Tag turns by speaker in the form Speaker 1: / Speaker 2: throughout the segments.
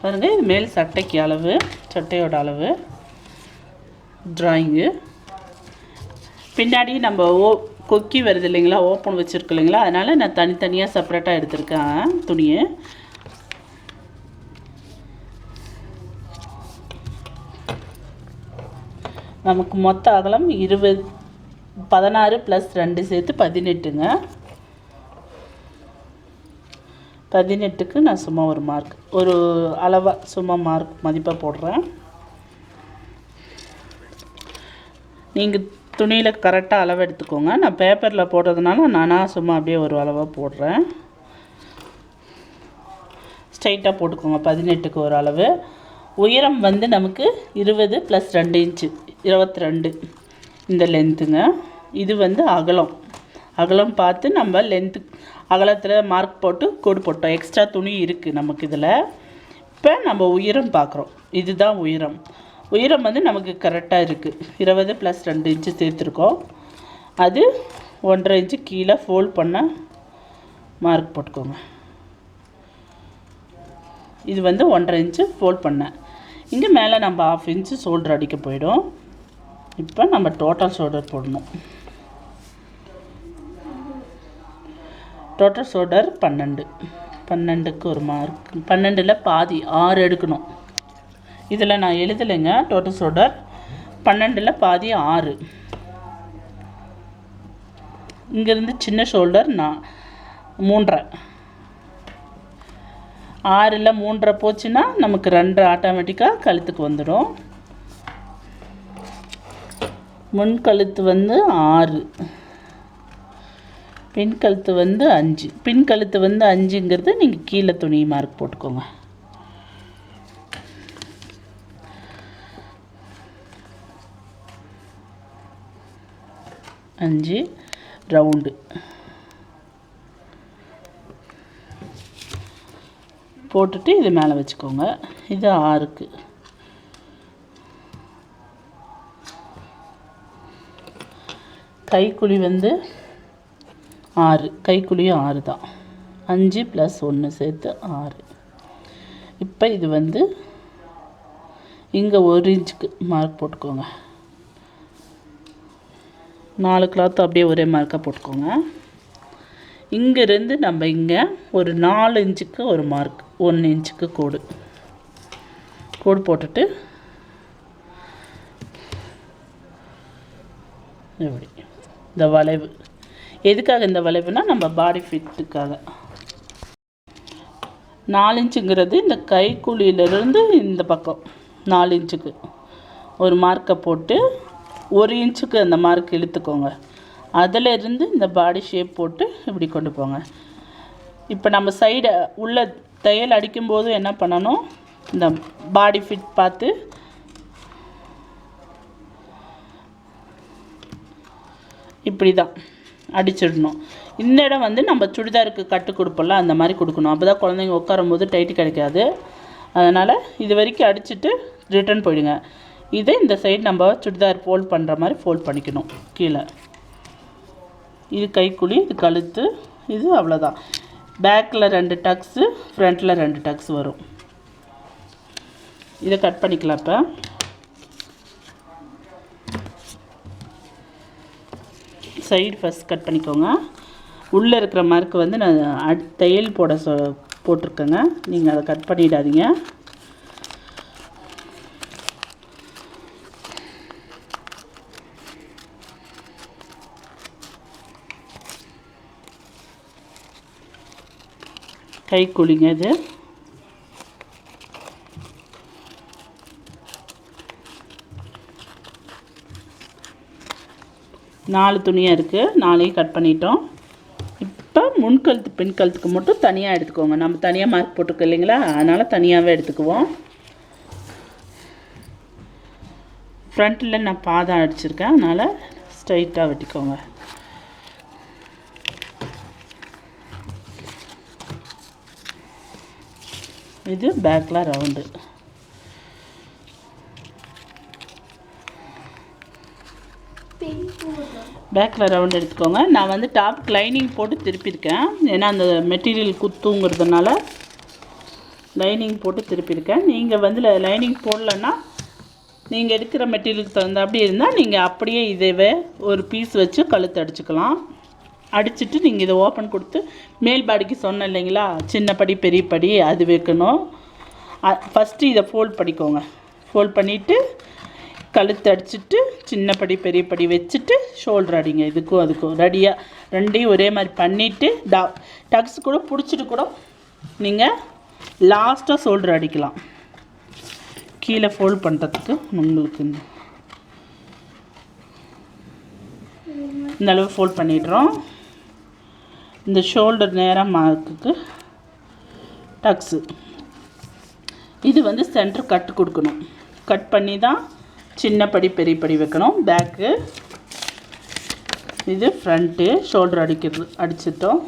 Speaker 1: பாருங்கள், இது மேல் சட்டைக்கு அளவு, சட்டையோட அளவு ட்ராயிங்கு. பின்னாடி நம்ம கொக்கி வருது இல்லைங்களா, ஓப்பன் வச்சுருக்கு இல்லைங்களா, அதனால் நான் தனித்தனியாக செப்பரேட்டாக எடுத்திருக்கேன் துணியை. நமக்கு மொத்த அகலம் 16 + 2 சேர்த்து 18ங்க. 18க்கு நான் சும்மா ஒரு மார்க், ஒரு அளவாக சும்மா மார்க் மதிப்பாக போடுறேன். நீங்கள் துணியில் கரெக்டாக அளவு எடுத்துக்கோங்க. நான் பேப்பரில் போடுறதுனால நானாக சும்மா அப்படியே ஒரு அளவாக போடுறேன். ஸ்ட்ரைட்டாக போட்டுக்கோங்க. 18க்கு ஒரு அளவு. உயரம் வந்து நமக்கு 20 + 2 இன்ச்சு 22 இந்த லென்த்துங்க. இது வந்து அகலம். அகலம் பார்த்து நம்ம லென்த்து அகலத்தில் மார்க் போட்டு கோடு போட்டோம். எக்ஸ்ட்ரா துணி இருக்குது நமக்கு இதில். இப்போ நம்ம உயரம் பார்க்குறோம். இதுதான் உயரம். உயரம் வந்து நமக்கு கரெக்டாக இருக்குது. 20 + 2 இன்ச்சு சேர்த்துருக்கோம். அது 1.5 இன்ச்சு கீழே ஃபோல்ட் பண்ண மார்க் போட்டுக்கோங்க. இது வந்து 1.5 இன்ச்சு ஃபோல்ட் பண்ணேன். இங்கே மேலே நம்ம 1/2 இன்ச்சு ஷோல்டர் அடிக்க போயிடும். இப்போ நம்ம டோட்டல் ஷோல்டர் போடணும். Total shoulder 12. 12க்கு ஒரு மார்க். 12ல் பாதி 6 எடுக்கணும். இதில் நான் எழுதலைங்க. டோட்டல் ஷோல்டர் 12ல் பாதி 6. இங்கேருந்து சின்ன ஷோல்டர் நான் 3.5. 6ல் 3.5 போச்சுன்னா நமக்கு 2 ஆட்டோமேட்டிக்காக கழுத்துக்கு வந்துடும். முன் கழுத்து வந்து 6, பின் கழுத்து வந்து 5. பின் கழுத்து வந்து 5ங்கிறது நீங்கள் கீழே துணி மார்க் போட்டுக்கோங்க. அஞ்சு ரவுண்டு போட்டுட்டு இது மேலே வச்சுக்கோங்க. இது 6க்கு. கைக்குழி வந்து 6. கைக்குழியும் 6 தான். 5 + 1 சேர்த்து 6. இப்போ இது வந்து இங்கே 1 இன்ச்சுக்கு மார்க் போட்டுக்கோங்க. 4 கிளாத் அப்படியே ஒரே மார்க்காக போட்டுக்கோங்க. இங்கேருந்து நம்ம இங்கே ஒரு 4 இன்ச்சுக்கு ஒரு மார்க், 1 இன்ச்சுக்கு கோடு போட்டுட்டு இப்படி இந்த வளைவு. எதுக்காக இந்த வளைவுனா நம்ம பாடி ஃபிட்டுக்காக. 4 இன்ச்சுங்கிறது இந்த கைக்குழியிலிருந்து இந்த பக்கம் 4 இன்ச்சுக்கு ஒரு மார்க்கை போட்டு 1 இன்ச்சுக்கு அந்த மார்க் இழுத்துக்கோங்க. அதில் இருந்து இந்த பாடி ஷேப் போட்டு இப்படி கொண்டு போங்க. இப்போ நம்ம சைடை உள்ள தையல் அடிக்கும்போது என்ன பண்ணணும், இந்த பாடி ஃபிட் பார்த்து இப்படி தான் அடிச்சிடணும். இந்த இடம் வந்து நம்ம சுடிதாருக்கு கட்டு கொடுப்போம்ல, அந்த மாதிரி கொடுக்கணும். அப்போ தான் குழந்தைங்க உட்காரும் போது டைட்டு கிடைக்காது. அதனால் இது வரைக்கும் அடிச்சுட்டு ரிட்டன் போயிடுங்க. இதே இந்த சைடு நம்ம சுடிதார் ஃபோல்ட் பண்ணுற மாதிரி ஃபோல்ட் பண்ணிக்கணும். கீழே இது கைக்குழி, இது கழுத்து, இது அவ்வளோதான். பேக்கில் 2 டக்ஸு, ஃப்ரண்ட்டில் 2 டக்ஸ் வரும். இதை கட் பண்ணிக்கலாம். இப்போ சைடு ஃபஸ்ட் கட் பண்ணிக்கோங்க. உள்ளே இருக்கிற மார்க்கு வந்து நான் தையல் போட்டிருக்கேங்க. நீங்கள் அதை கட் பண்ணிடாதீங்க. கைக்குழிங்க இது. நாலு துணியாக இருக்குது. 4ஐயும் கட் பண்ணிட்டோம். இப்போ முன்கழுத்து பின் கழுத்துக்கு மட்டும் தனியாக எடுத்துக்கோங்க. நம்ம தனியாக மார்க் போட்டுருக்கோம் இல்லைங்களா, அதனால் தனியாகவே எடுத்துக்குவோம். ஃப்ரண்ட்டில் நான் பாதம் அடிச்சிருக்கேன், அதனால் ஸ்ட்ரைட்டாக வெட்டிக்கோங்க. இது பேக்கில் ரவுண்டு. பேக்கில் ரவுண்ட் எடுத்துக்கோங்க. நான் வந்து டாப் லைனிங் போட்டு திருப்பியிருக்கேன், ஏன்னா அந்த மெட்டீரியல் குத்துங்கிறதுனால லைனிங் போட்டு திருப்பியிருக்கேன். நீங்கள் வந்து லைனிங் போடலன்னா நீங்கள் எடுக்கிற மெட்டீரியலுக்கு தகுந்த அப்படி இருந்தால் நீங்கள் அப்படியே இதவே ஒரு பீஸ் வச்சு கழுத்து அடிச்சுக்கலாம். அடிச்சுட்டு நீங்கள் இதை ஓப்பன் கொடுத்து மேல் பாடிக்கு சொன்னேன் இல்லைங்களா, சின்ன படி பெரிய படி அது வைக்கணும். ஃபஸ்ட்டு இதை ஃபோல்ட் பண்ணிக்கோங்க. ஃபோல்ட் பண்ணிவிட்டு கழுத்து அடிச்சுட்டு சின்ன படி பெரிய படி வச்சுட்டு ஷோல்டர் அடிங்க. இதுக்கும் அதுக்கும் ரெடியாக ரெண்டையும் ஒரே மாதிரி பண்ணிவிட்டு டக்ஸ் கூட பிடிச்சிட்டு கூட நீங்கள் லாஸ்ட்டாக ஷோல்டர் அடிக்கலாம். கீழே ஃபோல்ட் பண்ணுறதுக்கு உங்களுக்கு இந்த அளவு ஃபோல்ட் பண்ணிடுறோம். இந்த ஷோல்டர் நேராக மார்க்குக்கு டக்ஸு இது வந்து சென்டர் கட்டு கொடுக்கணும். கட் பண்ணி தான் சின்ன படி பெரிய படி வைக்கணும். பேக்கு இது ஃப்ரண்ட்டு ஷோல்டர் அடிச்சிட்டோம்.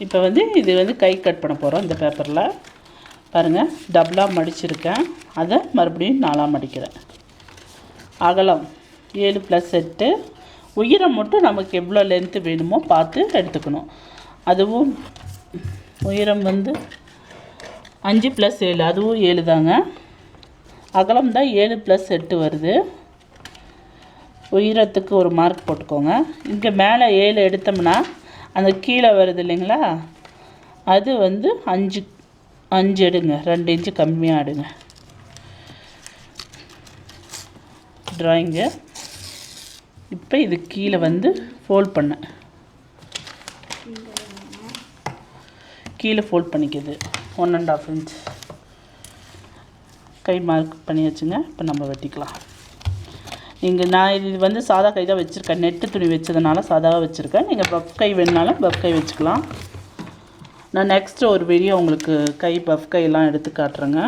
Speaker 1: இப்போ வந்து இது வந்து கை கட் பண்ண போகிறோம். இந்த பேப்பரில் பாருங்கள் டபுளாக மடிச்சிருக்கேன். அதை மறுபடியும் 4ஆக மடிக்கிறேன். அகலம் 7+8. உயரம் மட்டும் நமக்கு எவ்வளோ லென்த்து வேணுமோ பார்த்து எடுத்துக்கணும். அதுவும் உயரம் வந்து 5+7 அதுவும் 7 தாங்க. அகலம் தான் 7+8 வருது. உயரத்துக்கு ஒரு மார்க் போட்டுக்கோங்க. இங்கே மேலே 7 எடுத்தோம்னா அந்த கீழே வருது இல்லைங்களா, அது வந்து 5 எடுங்க. 2 இன்ச்சு கம்மியாக எடுங்க. ட்ராயிங்கு இப்போ இது கீழே வந்து ஃபோல்ட் பண்ணேன். கீழே ஃபோல்ட் பண்ணிக்கிது 1.5 இன்ச் கை மார்க் பண்ணி வச்சுங்க. இப்போ நம்ம வெட்டிக்கலாம். நான் இது வந்து சாதா கை தான் வச்சுருக்கேன். நெட்டு துணி வச்சதுனால சாதாவாக வச்சுருக்கேன். நீங்கள் பஃப் கை வேணுனாலும் பஃப் கை வச்சுக்கலாம். நான் நெக்ஸ்ட்டு ஒரு வீடியோ உங்களுக்கு கை பஃப் கையெல்லாம் எடுத்து காட்டுறேங்க.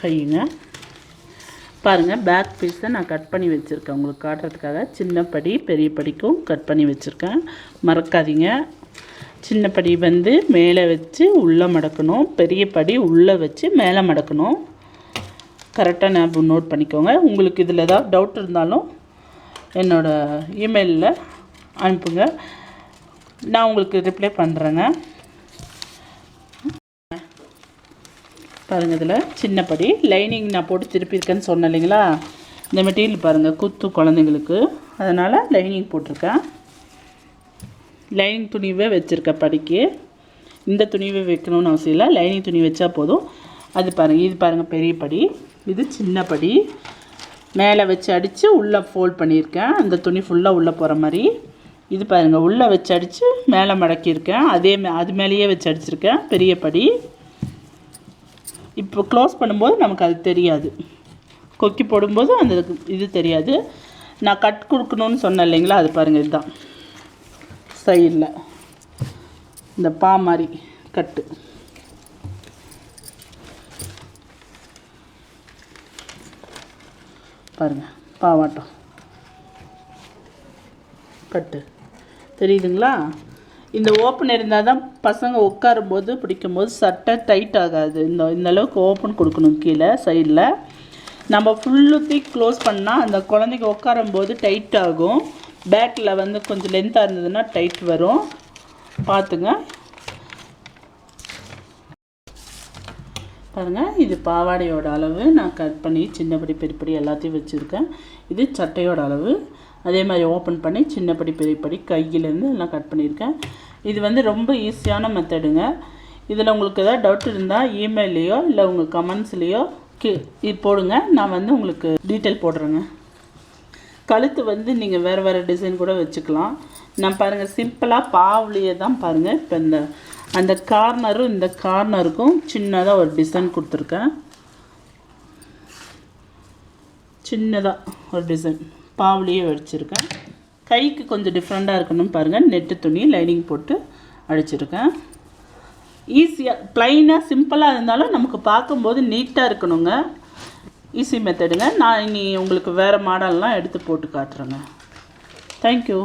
Speaker 1: கையுங்க பாருங்கள், பேக் பீஸை நான் கட் பண்ணி வச்சுருக்கேன் உங்களுக்கு காட்டுறதுக்காக. சின்ன படி பெரிய படிக்கும் கட் பண்ணி வச்சுருக்கேன். மறக்காதீங்க, சின்ன படி வந்து மேலே வச்சு உள்ளே மடக்கணும், பெரிய படி உள்ளே வச்சு மேலே மடக்கணும். கரெக்டாக ஞாபகம் நோட் பண்ணிக்கோங்க. உங்களுக்கு இதில் ஏதாவது டவுட் இருந்தாலும் என்னோடய இமெயிலில் அனுப்புங்க, நான் உங்களுக்கு ரிப்ளை பண்ணுறேங்க. பாருங்கள், இதில் சின்ன படி லைனிங் நான் போட்டு திருப்பியிருக்கேன்னு சொன்னேன் இல்லைங்களா. இந்த மெட்டீரியல் பாருங்கள் குத்து குழந்தைங்களுக்கு, அதனால் லைனிங் போட்டிருக்கேன். லைனிங் துணிவே வச்சுருக்கேன் படிக்கு. இந்த துணிவே வைக்கணும்னு அவசியம் இல்லை, லைனிங் துணி வச்சா போதும். அது பாருங்கள், இது பாருங்கள் பெரிய படி, இது சின்ன படி. மேலே வச்சு அடித்து உள்ளே ஃபோல்ட் பண்ணியிருக்கேன், அந்த துணி ஃபுல்லாக உள்ளே போகிற மாதிரி. இது பாருங்கள் உள்ளே வச்சு அடித்து மேலே மடக்கியிருக்கேன், அது மேலேயே வச்சு அடிச்சிருக்கேன் பெரிய படி. இப்போ க்ளோஸ் பண்ணும்போது நமக்கு அது தெரியாது, கொக்கி போடும்போது அந்த இது தெரியாது. நான் கட் கொடுக்கணுன்னு சொன்னேன் இல்லைங்களா, அது பாருங்கள் இதுதான் சைடில் இந்த பா மாதிரி கட்டு. பாருங்கள் பாவாட்டம் கட்டு தெரியுதுங்களா. இந்த ஓப்பன் இருந்தால் தான் பசங்க உட்காரும்போது பிடிக்கும்போது சட்டை டைட் ஆகாது. இந்த அளவுக்கு ஓப்பன் கொடுக்கணும் கீழே சைடில். நம்ம ஃபுல்லுத்தி க்ளோஸ் பண்ணால் அந்த குழந்தைங்க உட்காரும்போது டைட் ஆகும். பேக்கில் வந்து கொஞ்சம் லென்த்தாக இருந்ததுன்னா டைட் வரும், பார்த்துங்க. பாருங்கள், இது பாவாடையோட அளவு நான் கட் பண்ணி சின்னப்படி பெரியப்படி எல்லாத்தையும் வச்சுருக்கேன். இது சட்டையோட அளவு. அதே மாதிரி ஓப்பன் பண்ணி சின்னப்படி பெரியப்படி கையிலேருந்து எல்லாம் கட் பண்ணியிருக்கேன். இது வந்து ரொம்ப ஈஸியான மெத்தடுங்க. இதில் உங்களுக்கு எதாவது டவுட் இருந்தால் இமெயிலையோ இல்லை உங்கள் கமெண்ட்ஸ்லேயோ இது போடுங்க, நான் வந்து உங்களுக்கு டீட்டெயில் போடுறேங்க. கழுத்து வந்து நீங்கள் வேறு வேறு டிசைன் கூட வச்சுக்கலாம். நான் பாருங்கள் சிம்பிளாக பாவுலேயே தான் பாருங்கள். இப்போ அந்த கார்னரும் இந்த கார்னருக்கும் சின்னதாக ஒரு டிசைன் கொடுத்துருக்கேன். சின்னதாக ஒரு டிசைன் பாவுலேயே வச்சுருக்கேன். கைக்கு கொஞ்சம் டிஃப்ரெண்ட்டாக இருக்கணும் பாருங்கள். நெட்டு துணி லைனிங் போட்டு அடிச்சிருக்கேன். ஈஸியாக ப்ளைனாக சிம்பிளாக இருந்தாலும் நமக்கு பார்க்கும்போது நீட்டாக இருக்கணுங்க. ஈஸி மெத்தடுங்க. நான் இனி உங்களுக்கு வேறு மாடல்லாம் எடுத்து போட்டு காட்டுறேங்க. தேங்க்யூ.